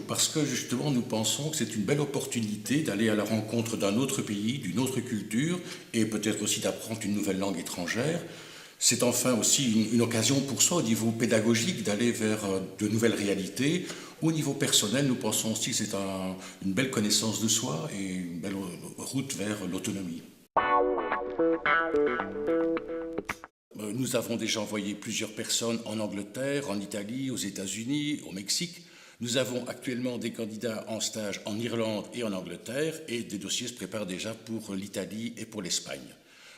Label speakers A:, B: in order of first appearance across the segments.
A: Parce que justement nous pensons que c'est une belle opportunité d'aller à la rencontre d'un autre pays, d'une autre culture et peut-être aussi d'apprendre une nouvelle langue étrangère. C'est enfin aussi une occasion pour soi au niveau pédagogique d'aller vers de nouvelles réalités. Au niveau personnel, nous pensons aussi que c'est une belle connaissance de soi et une belle route vers l'autonomie. Nous avons déjà envoyé plusieurs personnes en Angleterre, en Italie, aux États-Unis, au Mexique. Nous avons actuellement des candidats en stage en Irlande et en Angleterre et des dossiers se préparent déjà pour l'Italie et pour l'Espagne.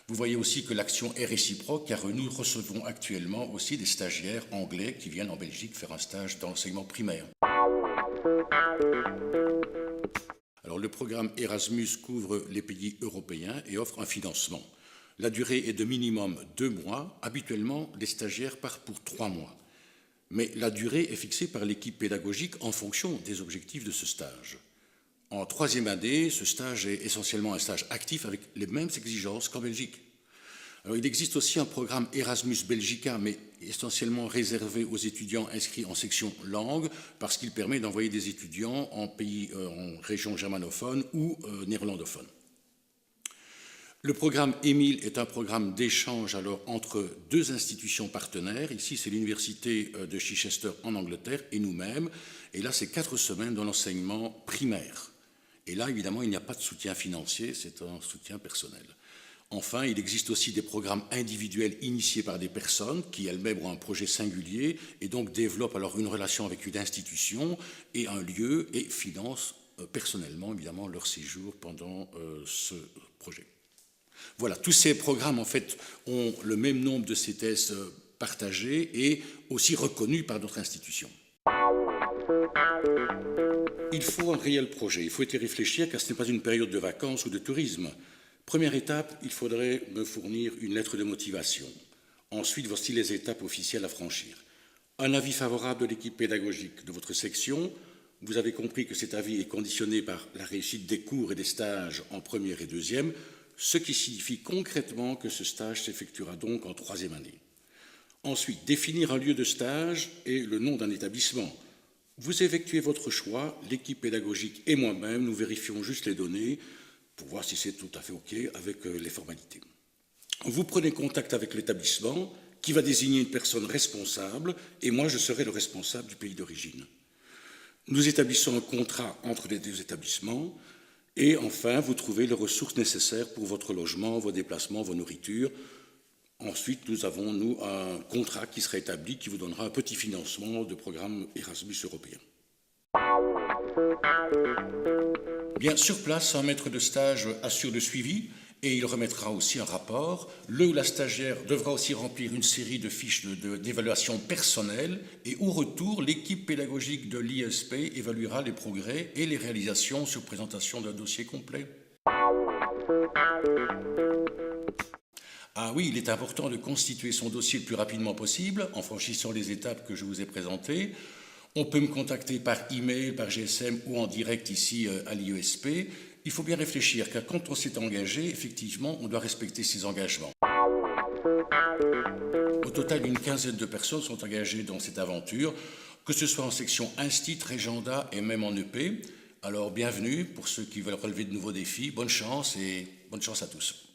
A: Vous voyez aussi que l'action est réciproque car nous recevons actuellement aussi des stagiaires anglais qui viennent en Belgique faire un stage dans l'enseignement primaire. Alors le programme Erasmus couvre les pays européens et offre un financement. La durée est de minimum 2 mois. Habituellement, les stagiaires partent pour 3 mois. Mais la durée est fixée par l'équipe pédagogique en fonction des objectifs de ce stage. En 3e année, ce stage est essentiellement un stage actif avec les mêmes exigences qu'en Belgique. Alors, il existe aussi un programme Erasmus Belgica, mais essentiellement réservé aux étudiants inscrits en section langue, parce qu'il permet d'envoyer des étudiants en région germanophone ou néerlandophone. Le programme EMIL est un programme d'échange alors entre 2 institutions partenaires. Ici, c'est l'université de Chichester en Angleterre et nous-mêmes. Et là, c'est 4 semaines dans l'enseignement primaire. Et là, évidemment, il n'y a pas de soutien financier, c'est un soutien personnel. Enfin, il existe aussi des programmes individuels initiés par des personnes qui elles-mêmes ont un projet singulier et donc développent alors une relation avec une institution et un lieu et financent personnellement, évidemment, leur séjour pendant ce projet. Voilà, tous ces programmes, en fait, ont le même nombre de CTS partagés et aussi reconnus par d'autres institutions. Il faut un réel projet, il faut y réfléchir car ce n'est pas une période de vacances ou de tourisme. Première étape, il faudrait me fournir une lettre de motivation. Ensuite, voici les étapes officielles à franchir. Un avis favorable de l'équipe pédagogique de votre section. Vous avez compris que cet avis est conditionné par la réussite des cours et des stages en 1e et 2e, ce qui signifie concrètement que ce stage s'effectuera donc en 3e année. Ensuite, définir un lieu de stage et le nom d'un établissement. Vous effectuez votre choix, l'équipe pédagogique et moi-même, nous vérifions juste les données pour voir si c'est tout à fait OK avec les formalités. Vous prenez contact avec l'établissement qui va désigner une personne responsable et moi je serai le responsable du pays d'origine. Nous établissons un contrat entre les 2 établissements et enfin vous trouvez les ressources nécessaires pour votre logement, vos déplacements, vos nourritures. Ensuite, nous avons, nous, un contrat qui sera établi, qui vous donnera un petit financement de programme Erasmus européen. Bien, sur place, un maître de stage assure le suivi et il remettra aussi un rapport. Le ou la stagiaire devra aussi remplir une série de fiches d'évaluation personnelle et au retour, l'équipe pédagogique de l'ISP évaluera les progrès et les réalisations sur présentation d'un dossier complet. Ah oui, il est important de constituer son dossier le plus rapidement possible en franchissant les étapes que je vous ai présentées. On peut me contacter par email, par GSM ou en direct ici à l'IESP. Il faut bien réfléchir car quand on s'est engagé, effectivement, on doit respecter ses engagements. Au total, une quinzaine de personnes sont engagées dans cette aventure, que ce soit en section Instit, Régenda et même en EP. Alors bienvenue pour ceux qui veulent relever de nouveaux défis. Bonne chance et bonne chance à tous.